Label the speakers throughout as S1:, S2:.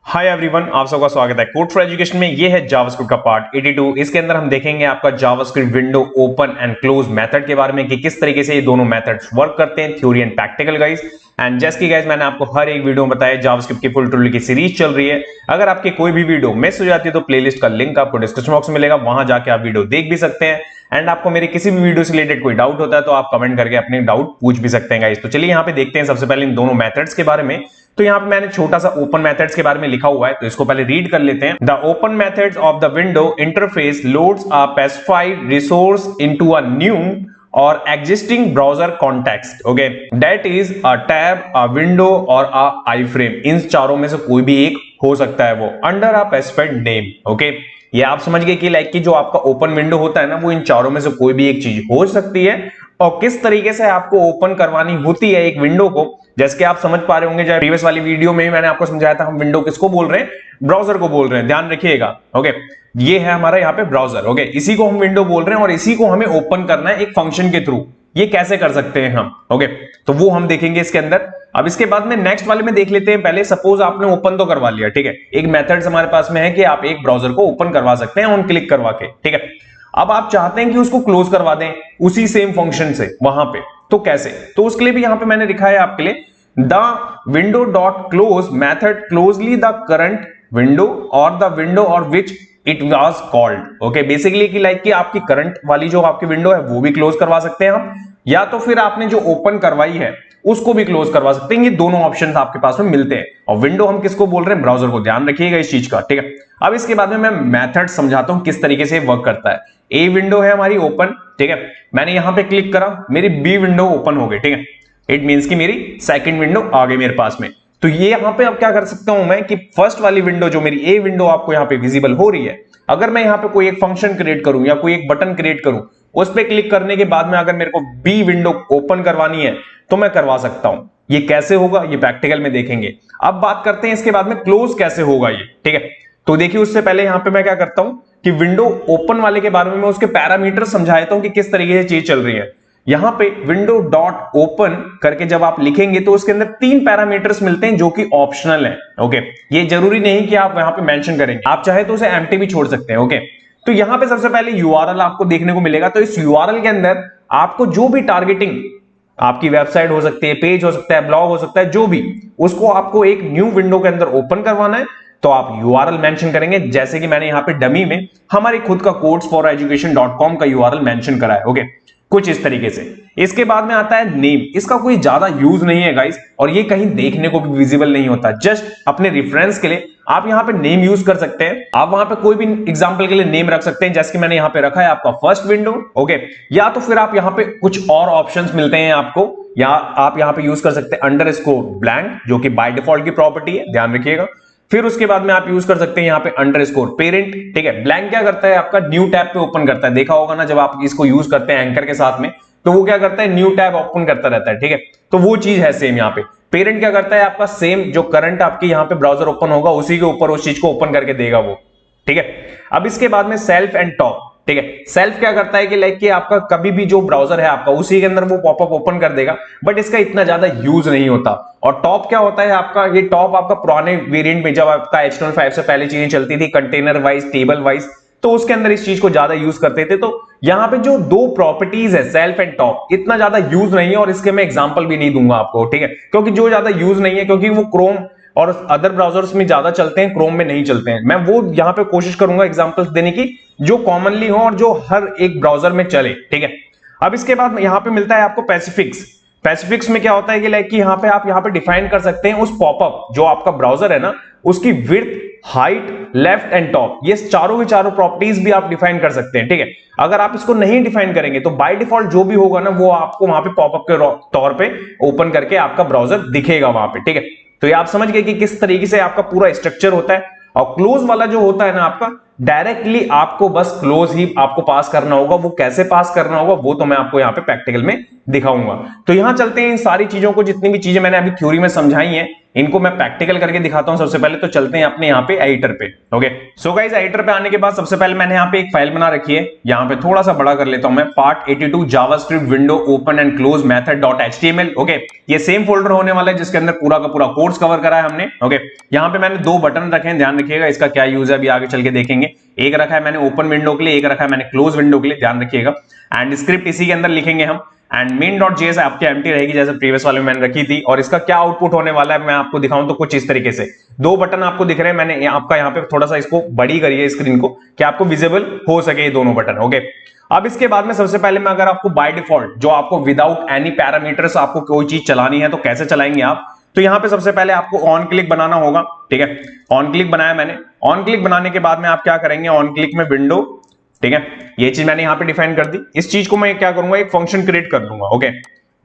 S1: Hi everyone, आप सबका स्वागत है कोड फॉर एजुकेशन में। ये है जावास्क्रिप्ट का पार्ट 82। इसके अंदर हम देखेंगे आपका JavaScript window open and close method के बारे में कि किस तरीके से ये दोनों मेथड्स वर्क करते हैं, theory and practical guys. And जैसे कि गाइस मैंने आपको हर एक वीडियो में बताया, जावास्क्रिप्ट की फुल ट्यूटोरियल की सीरीज चल रही है। अगर आपकी कोई भी वीडियो मिस हो जाती है तो प्लेलिस्ट का लिंक आपको डिस्क्रिप्शन बॉक्स में मिलेगा, वहां जाके आप वीडियो देख भी सकते हैं। एंड आपको मेरे किसी भी वीडियो से रिलेटेड कोई डाउट होता है तो आप कमेंट करके अपने डाउट पूछ भी सकते हैं गाइस। तो चलिए यहाँ पे देखते हैं सबसे पहले इन दोनों मेथड्स के बारे में। तो यहाँ पे मैंने छोटा सा ओपन मेथड्स के बारे में लिखा हुआ है, तो इसको पहले रीड कर लेते हैं। The open methods of the window interface loads a specified resource into a new or existing browser context, okay, that is a tab, a window or a iframe। इन चारों में से कोई भी एक हो सकता है वो under a specified name, okay। ये आप समझ गए कि लाइक कि जो आपका ओपन विंडो होता है ना, वो इन चारों में से कोई भी एक चीज हो सकती है। और किस तरीके से आपको ओपन करवानी होती है एक विंडो को, जैसे कि आप समझ पा रहे होंगे, जब प्रीवियस वाली वीडियो में मैंने आपको समझाया था, हम विंडो किसको बोल रहे हैं, ब्राउजर को बोल रहे हैं, ध्यान रखिएगा। ओके, ये है हमारा यहाँ पे ब्राउजर, ओके, इसी को हम विंडो बोल रहे हैं और इसी को हमें ओपन करना है एक फंक्शन के थ्रू। ये कैसे कर सकते हैं हम, ओके, तो वो हम देखेंगे इसके अंदर। अब इसके बाद में नेक्स्ट वाले में देख लेते हैं। पहले सपोज आपने ओपन तो करवा लिया, ठीक है, एक मेथड्स हमारे पास में है कि आप एक ब्राउजर को ओपन करवा सकते हैं ऑन क्लिक करवा के, ठीक है। अब आप चाहते हैं कि उसको क्लोज करवा दें उसी सेम फंक्शन से वहां पे, तो कैसे? तो उसके लिए भी यहां पे मैंने लिखा है आपके लिए, the window dot close method closely the current window और द विंडो और which it was called, okay. Basically कि लाइक कि आपकी करंट वाली जो आपकी विंडो है वो भी क्लोज करवा सकते हैं हम, या तो फिर आपने जो ओपन करवाई है उसको भी क्लोज करवा सकते हैं। ये दोनों ऑप्शंस आपके पास में मिलते हैं। और विंडो हम किसको बोल रहे हैं, ब्राउजर को, ध्यान रखिएगा इस चीज का, ठीक है। अब इसके बाद में मैं मेथड समझाता हूं किस तरीके से वर्क करता है। ए विंडो है हमारी ओपन, ठीक है, मैंने यहां पे क्लिक करा, मेरी बी विंडो ओपन हो गई, ठीक है। इट मींस कि मेरी सेकंड विंडो आ गई मेरे पास में। तो ये यहां पे अब क्या कर सकता हूं मैं कि फर्स्ट वाली विंडो जो मेरी ए विंडो आपको यहां पे विजिबल हो रही है, अगर मैं यहां पे कोई एक फंक्शन क्रिएट करूं या कोई एक बटन क्रिएट करूं, उस पे क्लिक करने के बाद में अगर मेरे को बी विंडो ओपन करवानी है तो मैं करवा सकता हूं। ये कैसे होगा ये प्रैक्टिकल में देखेंगे। अब बात करते हैं इसके बाद में क्लोज कैसे होगा ये, ठीक है। तो देखिए उससे पहले यहां पे मैं क्या करता हूं कि विंडो ओपन वाले के बारे में मैं उसके पैरामीटर समझा देता हूं कि किस तरीके से चीज चल रही है। यहां पे विंडो डॉट ओपन करके जब आप लिखेंगे तो उसके अंदर 3 पैरामीटर्स मिलते हैं जो कि ऑप्शनल है, ओके। ये जरूरी नहीं कि आप यहां पे मेंशन करेंगे, आप चाहे तो उसे एम्प्टी भी छोड़ सकते हैं, ओके। तो यहां पे सबसे पहले यूआरएल आपको देखने को मिलेगा। तो इस यूआरएल के अंदर आपको जो भी टारगेटिंग, आपकी वेबसाइट हो सकती है, पेज हो सकता है, ब्लॉग हो सकता है, जो भी, उसको आपको एक न्यू विंडो के अंदर ओपन करवाना है तो आप यूआरएल मेंशन करेंगे। जैसे कि मैंने यहां पे डमी में हमारी खुद का codes4education.com का यूआरएल मेंशन करा है, ओके, कुछ इस तरीके से। इसके बाद में आता है नेम। इसका कोई ज्यादा यूज नहीं है गाइस, और ये कहीं देखने को भी विजिबल नहीं होता। जस्ट अपने रेफरेंस के लिए आप यहां पे नेम यूज कर सकते हैं। आप वहां पे कोई भी एग्जांपल के लिए नेम रख सकते हैं, जैसे कि मैंने यहां पे रखा है आपका फर्स्ट विंडो, ओके। या तो फिर आप यहां पे कुछ और ऑप्शंस मिलते हैं आपको, या आप यहां पे यूज कर सकते हैं अंडरस्कोर ब्लैंक, जो कि बाय डिफॉल्ट की प्रॉपर्टी है, ध्यान रखिएगा। फिर उसके बाद में आप यूज कर सकते हैं यहां पे अंडरस्कोर पेरेंट, ठीक है। ब्लैंक क्या करता है, आपका न्यू टैब पे ओपन करता है। देखा होगा ना जब आप इसको यूज करते हैं एंकर के साथ में, तो वो क्या करता है, न्यू टैब ओपन करता रहता है, ठीक है। तो वो चीज है सेम यहाँ पे। पेरेंट क्या करता है, आपका सेम जो करंट आपकी यहाँ पे ब्राउजर ओपन होगा उसी के ऊपर उस चीज को ओपन करके देगा वो, ठीक है। अब इसके बाद में सेल्फ एंड टॉप, ठीक है। सेल्फ क्या करता है कि लाइक कि आपका कभी भी जो ब्राउजर है आपका उसी के अंदर वो पॉपअप ओपन कर देगा, बट इसका इतना ज्यादा यूज नहीं होता। और टॉप क्या होता है आपका, ये टॉप आपका पुराने वेरिएंट में जब आपका HTML5 से पहले चीजें चलती थी, कंटेनर वाइज, टेबल वाइज, तो उसके अंदर इस चीज को ज्यादा यूज करते थे। तो यहां पे जो 2 प्रॉपर्टीज है सेल्फ एंड टॉप, इतना ज्यादा यूज नहीं है, और इसके मैं एग्जांपल भी नहीं दूंगा आपको, ठीक है, क्योंकि जो ज्यादा यूज नहीं है, क्योंकि वो क्रोम और अदर ब्राउजर्स में ज्यादा चलते हैं, क्रोम में नहीं चलते हैं। मैं वो यहां पे कोशिश करूंगा एग्जांपल्स देने की जो कॉमनली हो और जो हर एक ब्राउजर में चले, ठीक है। अब इसके बाद यहां पे मिलता है आपको पैसिफिक्स। पैसिफिक्स में क्या होता है कि लाइक कि यहां पे आप यहां पे डिफाइन कर सकते हैं उस पॉपअप जो आपका ब्राउजर है ना, उसकी width, height, left and top, ये चारों की चारों प्रॉपर्टीज भी आप डिफाइन कर सकते हैं, ठीक है। अगर आप इसको नहीं डिफाइन करेंगे तो बाय डिफॉल्ट जो भी होगा ना वो आपको वहां पे पॉपअप के तौर पे ओपन करके आपका ब्राउजर दिखेगा वहां पे, ठीक है। तो ये आप समझ गए कि किस तरीके से आपका पूरा स्ट्रक्चर होता है। और क्लोज वाला जो होता है ना आपका, डायरेक्टली आपको बस क्लोज ही आपको पास करना होगा। वो कैसे पास करना होगा वो तो मैं आपको यहाँ पे प्रैक्टिकल में दिखाऊंगा। तो यहां चलते हैं, इन सारी चीजों को, जितनी भी चीजें मैंने अभी थ्योरी में समझाई हैं, इनको मैं प्रैक्टिकल करके दिखाता हूं। सबसे पहले तो चलते हैं अपने यहाँ पे एडिटर पे। ओके, सो गाइस एडिटर पे आने के बाद सबसे पहले मैंने यहाँ पे एक फाइल बना रखी है, यहाँ पे थोड़ा सा बड़ा कर लेता हूं मैं, part 82 JavaScript window open and close method dot HTML. Okay, ये सेम फोल्डर होने वाला है जिसके अंदर पूरा का पूरा कोर्स कवर करा है हमने। ओके, यहाँ पे मैंने दो बटन रखे हैं, ध्यान रखिएगा, इसका क्या यूज है अभी आगे चल के देखेंगे। एक रखा है मैंने ओपन विंडो के लिए, एक रखा है मैंने क्लोज विंडो के लिए, ध्यान रखिएगा। एंड स्क्रिप्ट इसी के अंदर लिखेंगे हम, एंड main.js आपके एम्प्टी रहेगी जैसे प्रीवियस वाले में मैंने रखी थी। और इसका क्या आउटपुट होने वाला है मैं आपको दिखाऊं तो कुछ इस तरीके से, दो बटन आपको दिख रहे हैं, मैंने आपका यहाँ पे थोड़ा सा इसको बड़ी करिए स्क्रीन को कि आपको विजिबल हो सके ये दोनों बटन। ओके, अब इसके बाद में सबसे पहले मैं, अगर आपको बाय डिफॉल्ट जो आपको विदाउट एनी पैरामीटर्स आपको कोई चीज चलानी है तो कैसे चलाएंगे आप, तो यहां पे सबसे पहले आपको ऑन क्लिक बनाना होगा। ठीक है, ऑन क्लिक बनाया मैंने। ऑन क्लिक बनाने के बाद में आप क्या करेंगे, ऑन क्लिक में विंडो, ठीक है, ये चीज मैंने यहां पे डिफाइन कर दी। इस चीज को मैं क्या करूंगा, एक फंक्शन क्रिएट कर दूंगा। ओके,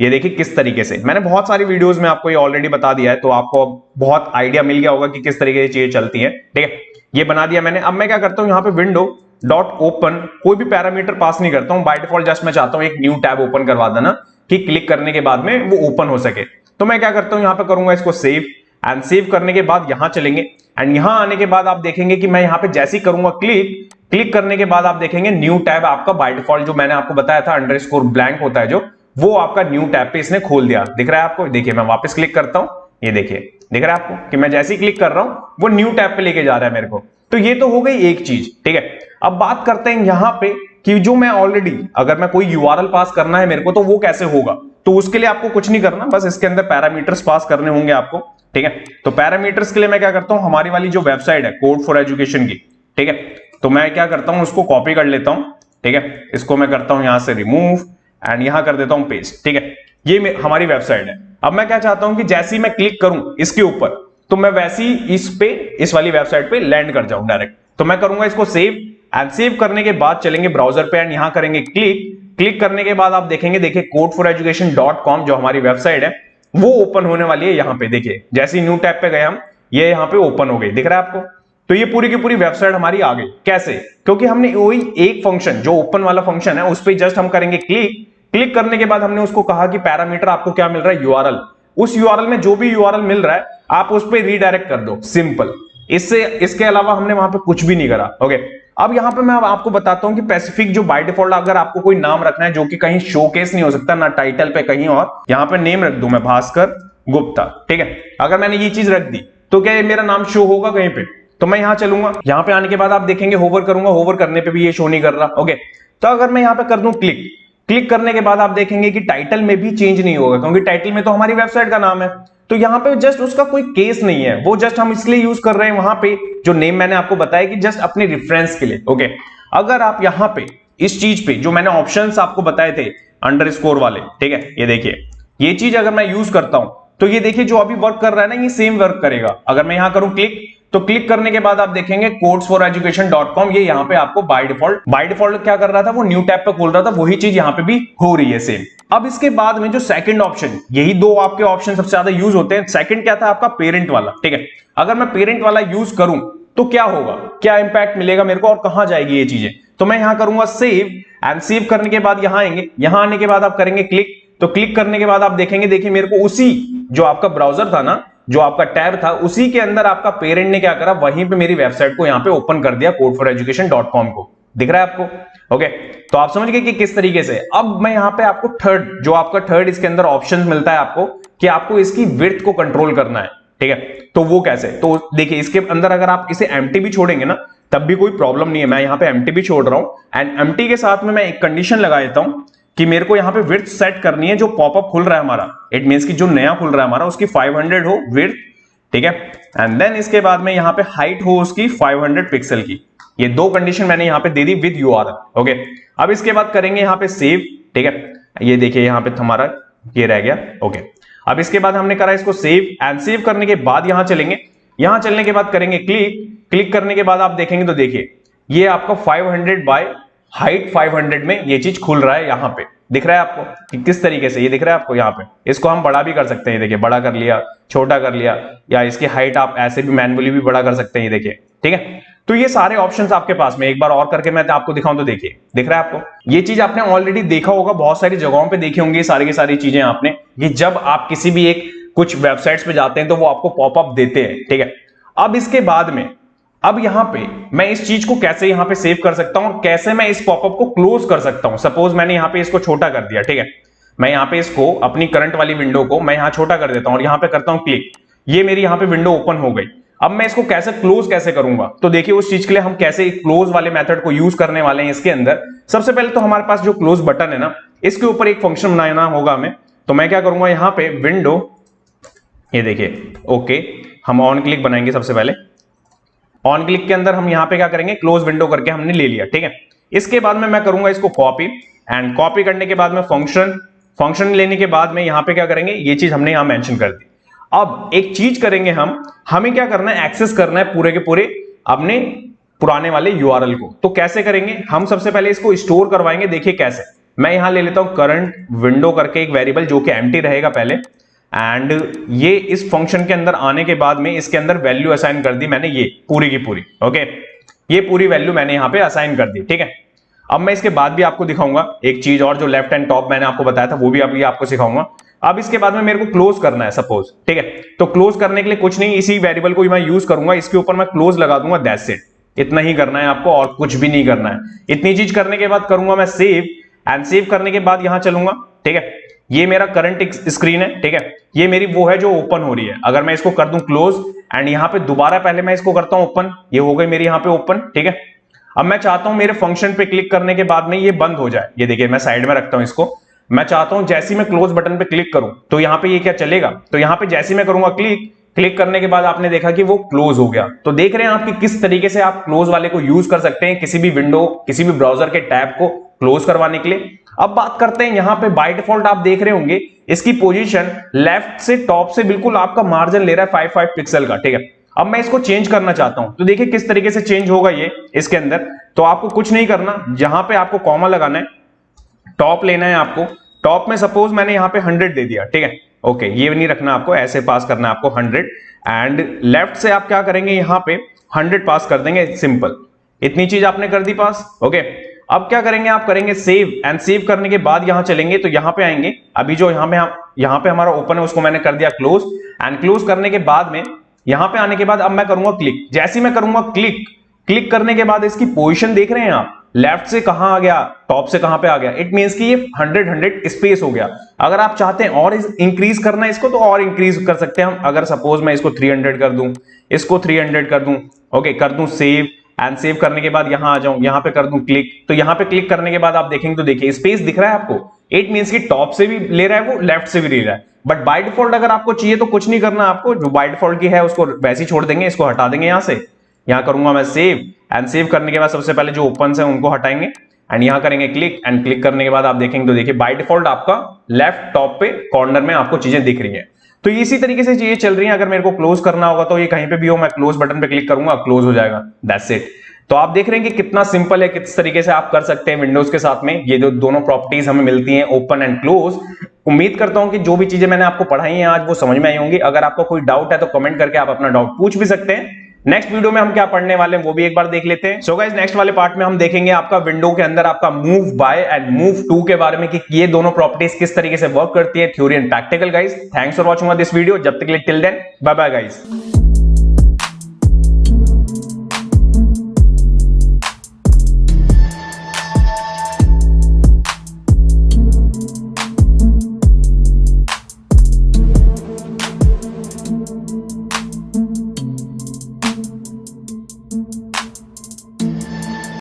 S1: ये देखिए किस तरीके से, मैंने बहुत सारी वीडियोस में आपको ये ऑलरेडी बता दिया है, तो आपको बहुत आइडिया मिल गया होगा कि किस तरीके से चीजें चलती है। ठीक है, ये बना दिया मैंने। अब मैं क्या करता हूं, यहाँ पे विंडो डॉट ओपन, कोई भी पैरामीटर पास नहीं करता हूं, बाय डिफॉल्ट जस्ट मैं चाहता हूं एक न्यू टैब ओपन करवा देना कि क्लिक करने के बाद में वो ओपन हो सके। तो मैं क्या करता हूं, यहाँ पे करूंगा इसको सेव, एंड सेव करने के बाद यहां चलेंगे, एंड यहां आने के बाद आप देखेंगे कि मैं यहां पे जैसे ही करूंगा क्लिक, क्लिक करने के बाद आप देखेंगे न्यू टैब आपका बाय डिफॉल्ट जो मैंने आपको बताया था अंडरस्कोर ब्लैंक होता है जो, वो आपका न्यू टैब पे इसने खोल दिया। दिख रहा है आपको, देखिए मैं वापस क्लिक करता हूं, ये देखिए दिख रहा है आपको कि मैं जैसे ही क्लिक कर रहा हूं वो न्यू टैब पे लेके जा रहा है मेरे को। तो ये तो हो गई एक चीज। ठीक है, अब बात करते हैं यहां पे कि जो मैं ऑलरेडी, अगर मैं कोई यूआरएल पास करना है मेरे को तो वो कैसे होगा, तो उसके लिए आपको कुछ नहीं करना, बस इसके अंदर पैरामीटर्स पास करने होंगे आपको। ठीक है, तो पैरामीटर्स के लिए मैं क्या करता हूं, हमारी वाली जो वेबसाइट है कोड फॉर एजुकेशन की, ठीक है, तो मैं क्या करता हूं, उसको कॉपी कर लेता हूं। ठीक है, इसको मैं करता हूं यहां से रिमूव, एंड यहां कर देता हूं पेस्ट। ठीक है, ये हमारी वेबसाइट है। अब मैं क्या चाहता हूं कि जैसे ही मैं क्लिक करूं इसके ऊपर, तो मैं वैसे ही इस वाली वेबसाइट पे लैंड कर जाऊं डायरेक्ट। तो मैं करूंगा इसको सेव, एंड सेव करने के बाद चलेंगे ब्राउजर पे, एंड यहां करेंगे क्लिक। क्लिक करने के बाद आप देखेंगे, देखिए codeforeducation.com जो हमारी वेबसाइट है वो ओपन होने वाली है। यहां पे देखिए जैसे ही न्यू टैब पे गए हम, ये यहां पे ओपन हो गई, दिख रहा है आपको। तो ये पूरी की पूरी वेबसाइट हमारी आ गई। कैसे? क्योंकि हमने वही एक फंक्शन जो ओपन वाला फंक्शन है उस पर जस्ट हम करेंगे क्लिक। क्लिक करने के बाद हमने उसको कहा कि पैरामीटर आपको क्या मिल रहा है, यूआरएल। उस यूआरएल में जो भी यूआरएल मिल रहा है आप उस पर रीडायरेक्ट कर दो, सिंपल। इसके अलावा हमने वहां पे कुछ भी नहीं करा। ओके, अब यहां पे मैं आपको बताता हूं कि स्पेसिफिक जो बाय डिफॉल्ट अगर आपको कोई नाम रखना है जो कि कहीं शोकेस नहीं हो सकता ना टाइटल पे कहीं, और यहां पे नेम रख दूं मैं भास्कर गुप्ता। ठीक है, अगर मैंने ये चीज रख दी तो क्या ये मेरा नाम शो होगा कहीं पे? तो मैं यहां चलूंगा, यहां पे आने के बाद आप देखेंगे होवर करूंगा, होवर करने पे भी ये शो नहीं कर रहा। ओके, तो अगर मैं यहां पे कर दूं क्लिक, क्लिक करने के बाद आप देखेंगे कि टाइटल में भी चेंज नहीं होगा, क्योंकि टाइटल में तो हमारी वेबसाइट का नाम है। तो यहां पे जस्ट उसका कोई केस नहीं है, वो जस्ट हम इसलिए यूज कर रहे हैं वहां पे जो नेम मैंने आपको बताया कि जस्ट अपने रेफरेंस के लिए। ओके, अगर आप यहां पे इस चीज पे जो मैंने ऑप्शंस आपको बताए थे अंडरस्कोर वाले, ठीक है, ये देखिए ये चीज अगर मैं यूज करता हूं तो ये देखिए जो अभी वर्क कर रहा है ना ये सेम वर्क करेगा। अगर मैं यहां करूं क्लिक, तो क्लिक करने के बाद आप देखेंगे codes4education.com, ये यहां पे आपको बाय डिफॉल्ट क्या कर रहा था, वो न्यू टैब पे खोल रहा था, वही चीज यहां पे भी हो रही है सेम। अब इसके बाद में जो सेकंड ऑप्शन, यही दो आपके ऑप्शन सबसे ज्यादा यूज होते हैं। सेकंड क्या था आपका, पेरेंट वाला। ठीक है, अगर मैं पेरेंट वाला यूज करूं तो क्या होगा, क्या इंपैक्ट मिलेगा मेरे को और कहां जाएगी ये चीजें, तो मैं यहां करूंगा सेव, एंड सेव करने के बाद यहां आएंगे, यहां आने के बाद आप करेंगे क्लिक। तो क्लिक करने के बाद आप देखेंगे, देखिए मेरे को उसी जो आपका ब्राउजर था ना, जो आपका टैब था, उसी के अंदर आपका पेरेंट ने क्या करा, वहीं पे मेरी वेबसाइट को यहां पे ओपन कर दिया, codeforeducation.com को। दिख रहा है आपको? ओके, तो आप समझ गए कि किस तरीके से। अब मैं यहां पे आपको जो आपका थर्ड इसके अंदर ऑप्शन मिलता है आपको कि आपको इसकी विड्थ को कंट्रोल करना है। ठीक है, तो वो कैसे, तो देखिए इसके अंदर अगर आप इसे एम्प्टी भी छोड़ेंगे ना तब भी कोई प्रॉब्लम नहीं है। मैं यहां पे एम्प्टी भी छोड़ रहा हूं, एंड एम्प्टी के साथ में मैं एक कंडीशन लगा देता हूं कि मेरे को यहां पे विड्थ सेट करनी है, जो पॉपअप खुल रहा है हमारा, इट मींस कि जो नया खुल रहा है हमारा उसकी 500 हो विड्थ। ठीक है, एंड देन इसके बाद में यहां पे हाइट हो उसकी 500 पिक्सल की। ये दो कंडीशन मैंने यहां पे दे दी विद यूआरएल। ओके, अब इसके बाद करेंगे यहां पे सेव। ठीक है, ये देखिए यहां पे हमारा ये रह गया। ओके, अब इसके बाद हमने करा इसको सेव, एंड सेव करने के बाद यहां चलेंगे, यहां चलने के बाद करेंगे क्लिक। क्लिक करने के बाद आप देखेंगे तो देखिए ये आपका 500 बाय हाइट 500 में ये चीज खुल रहा है। यहां पे दिख रहा है आपको कि किस तरीके से ये दिख रहा है आपको। यहाँ पे इसको हम बड़ा भी कर सकते हैं, देखिए बड़ा कर लिया, छोटा कर लिया, या इसकी हाइट आप ऐसे भी मैन्युअली भी बड़ा कर सकते हैं, ये देखिए। ठीक है, तो ये सारे ऑप्शंस आपके पास में, एक बार और करके मैं आपको दिखाऊं तो देखिए, दिख रहा है आपको? ये चीज आपने ऑलरेडी देखा होगा, बहुत सारी जगहों पे देखी होंगी सारी की सारी चीजें आपने, कि जब आप किसी भी एक कुछ वेबसाइट्स पे जाते हैं तो वो आपको पॉपअप देते हैं, ठीक है। अब इसके बाद में, अब यहां पे मैं इस चीज को कैसे यहां पे सेव कर सकता हूं और कैसे मैं इस पॉपअप को क्लोज कर सकता हूं। सपोज मैंने यहां पे इसको छोटा कर दिया, ठीक है, मैं यहां पे इसको अपनी करंट वाली विंडो को मैं यहां छोटा कर देता हूं और यहां पे करता हूं क्लिक, ये मेरी यहां पे विंडो ओपन हो गई। अब मैं इसको कैसे क्लोज कैसे करूंगा, तो देखिए उस चीज के लिए हम कैसे क्लोज वाले मेथड को यूज करने वाले हैं इसके अंदर। सबसे पहले तो हमारे पास जो क्लोज बटन है ना, इसके ऊपर एक फंक्शन बनाना होगा हमें। तो मैं क्या करूंगा, यहां पे विंडो, ये देखिए, ओके, हम ऑन क्लिक बनाएंगे। सबसे पहले ऑन क्लिक के अंदर हम यहां पे क्या करेंगे, क्लोज विंडो करके हमने ले लिया, ठीक है। इसके बाद में मैं करूंगा इसको कॉपी, एंड कॉपी करने के बाद में फंक्शन लेने के बाद में यहां पे क्या करेंगे, ये चीज हमने यहां मेंशन कर दी। अब एक चीज करेंगे हमें क्या करना है, एक्सेस करना है पूरे के पूरे अपने पुराने वाले यूआरएल को। तो कैसे करेंगे हम, सबसे पहले इसको स्टोर करवाएंगे। देखिए कैसे, मैं यहां ले लेता हूं करंट विंडो करके एक वेरिएबल जो कि एम्प्टी रहेगा पहले, एंड ये इस फंक्शन के अंदर आने के बाद में इसके अंदर वैल्यू असाइन कर दी मैंने, ये पूरी की पूरी, ओके, ये पूरी वैल्यू मैंने यहां पे असाइन कर दी, ठीक है। अब मैं इसके बाद भी आपको दिखाऊंगा एक चीज और, जो लेफ्ट एंड टॉप मैंने आपको बताया था वो भी अभी आपको सिखाऊंगा। अब इसके बाद में मेरे को क्लोज करना है सपोज, ठीक है। तो क्लोज करने के लिए कुछ नहीं, इसी वेरिएबल को मैं यूज करूंगा, इसके ऊपर मैं क्लोज लगा दूंगा, दैट्स इट। इतना ही करना है आपको और कुछ भी नहीं करना है। इतनी चीज करने के बाद करूंगा मैं सेव, एंड सेव करने के बाद यहां चलूंगा, ठीक है। ये मेरा करंट स्क्रीन है, ठीक है, ये मेरी वो है जो ओपन हो रही है। अगर मैं इसको कर दूं क्लोज एंड यहां पे दोबारा पहले मैं इसको करता हूं ओपन, ये हो गई मेरी यहां पे ओपन, ठीक है। अब मैं चाहता हूं मेरे फंक्शन पे क्लिक करने के बाद में ये बंद हो जाए, ये देखिए मैं साइड में रखता हूं इसको। मैं चाहता हूं जैसे ही मैं क्लोज बटन पे क्लिक करूं तो यहां पे ये क्या चलेगा, तो यहां पे जैसे ही मैं करूंगा क्लिक करने के बाद आपने देखा कि वो क्लोज हो गया। तो देख रहे हैं आप कि किस तरीके से आप क्लोज वाले को यूज कर सकते हैं किसी भी विंडो, किसी भी ब्राउजर के टैब को क्लोज करवाने के लिए। अब बात करते हैं यहां पे बाय डिफॉल्ट आप देख रहे होंगे इसकी पोजीशन लेफ्ट से टॉप से बिल्कुल आपका मार्जिन ले रहा है 5 पिक्सल का, ठीक है। अब मैं इसको चेंज करना चाहता हूं, तो देखिए किस तरीके से चेंज होगा ये इसके अंदर। तो आपको कुछ नहीं करना, जहां पे आपको कॉमा लगाना है, टॉप लेना है आपको, टॉप में सपोज मैंने यहां पे 100 दे दिया, ठीक है, ओके, ये नहीं रखना आपको, ऐसे पास करना है आपको 100, एंड लेफ्ट से आप क्या करेंगे, यहां पे 100 पास कर देंगे, सिंपल। इतनी चीज आपने कर दी पास, ओके। अब क्या करेंगे, आप करेंगे सेव, एंड सेव करने के बाद यहां चलेंगे तो यहां पे आएंगे। अभी जो यहां पे हमारा ओपन है उसको मैंने कर दिया क्लोज, एंड क्लोज करने के बाद में यहां पे आने के बाद अब मैं करूंगा क्लिक। जैसे मैं करूंगा क्लिक करने के बाद इसकी पोजीशन देख रहे हैं आप, लेफ्ट से कहां आ गया, टॉप से कहां पे आ गया। इट मींस कि ये 100 स्पेस हो गया। अगर आप चाहते हैं और इंक्रीज करना है इसको तो और इंक्रीज कर सकते हैं हम। अगर सपोज मैं इसको 300 कर दूं, इसको 300 कर दूं, ओके, कर दूं सेव, एंड सेव करने के बाद यहां आ जाऊं, यहां पे कर दूं क्लिक। तो यहां पे क्लिक करने के बाद आप देखेंगे तो देखिए स्पेस दिख रहा है आपको। इट मींस कि टॉप से भी ले रहा है वो, लेफ्ट से भी ले रहा है। बट बाय डिफॉल्ट अगर आपको चाहिए तो कुछ नहीं करना आपको, जो बाय डिफॉल्ट की है उसको वैसे ही छोड़ देंगे, इसको हटा देंगे यहां से। यहां करूंगा मैं सेव, एंड सेव करने के बाद सबसे पहले जो ओपन है उनको हटाएंगे, एंड यहां करेंगे क्लिक, एंड क्लिक करने के बाद आप देखेंगे तो देखिए बाय डिफॉल्ट आपका लेफ्ट टॉप पे कॉर्नर में आपको चीजें दिख रही हैं। तो इसी तरीके से चीजें चल रही हैं। अगर मेरे को क्लोज करना होगा तो ये कहीं पे भी हो, मैं क्लोज बटन पे क्लिक करूंगा, क्लोज हो जाएगा, दैट्स इट। तो आप देख रहे हैं कि कितना सिंपल है, किस तरीके से आप कर सकते हैं विंडोज के साथ में। ये जो दोनों प्रॉपर्टीज हमें मिलती हैं, ओपन एंड क्लोज। उम्मीद करता हूं कि जो भी चीजें मैंने आपको पढ़ाई हैं आज वो समझ में आई होंगी। अगर आपको कोई डाउट है तो कमेंट करके आप अपना डाउट पूछ भी सकते हैं। नेक्स्ट वीडियो में हम क्या पढ़ने वाले हैं वो भी एक बार देख लेते हैं। सो गाइस, नेक्स्ट वाले पार्ट में हम देखेंगे आपका विंडो के अंदर आपका move by and move to के बारे में, कि ये दोनों प्रॉपर्टीज किस तरीके से वर्क करती है, theory and practical. Guys, thanks for watching this video. जब तक के लिए till then bye bye guys.